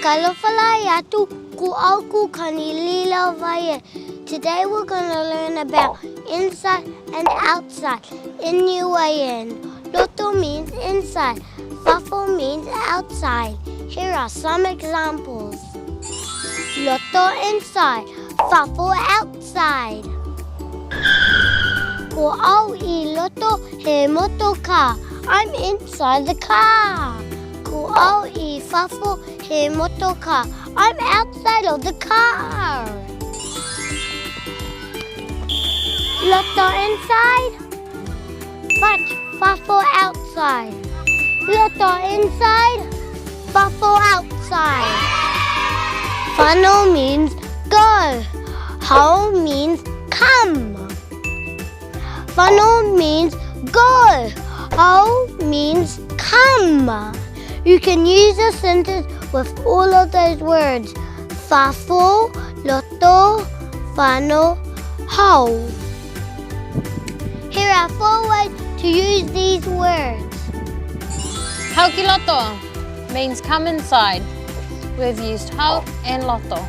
Fakalofa atu ku au ku Koni-Leigh Liuvaie. Today we're going to learn about inside and outside in Niuean. Loto means inside, fafo means outside. Here are some examples. Loto inside, fafo outside. Ko au I loto he motoka. I'm inside the car. Ko au I fafo he motoka. I'm outside of the car. Loto inside, fafo outside. Loto inside, fafo outside. Fano means go. Hau means come. Fano means go. Hau means come. You can use a sentence with all of those words. Fafo, loto, fano, hau. Here are 4 ways to use these words. Hauki loto means come inside. We've used hau and loto.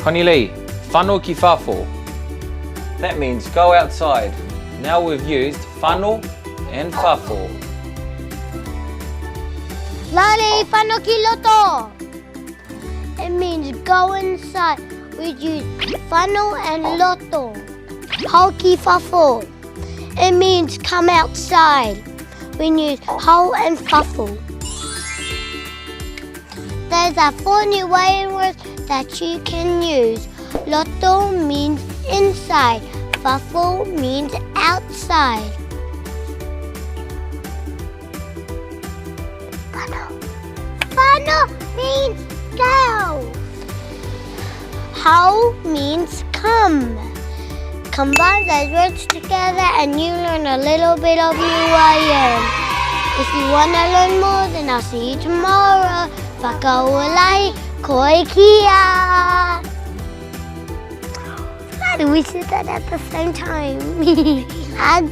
Koni-Leigh, fano ki fafo. That means go outside. Now we've used fano and fafo. Lahi fano ki loto. It means go inside. We use fano and loto. Hau ki fafo. It means come outside. We use hau and fafo. Those are 4 Niuean words that you can use. Loto means inside. Fafo means outside. Fano means go. Hau means come. Combine those words together and you learn a little bit of Niuean. If you want to learn more, then I'll see you tomorrow. Fakaue lahi, koi kia. We said that at the same time. Hug.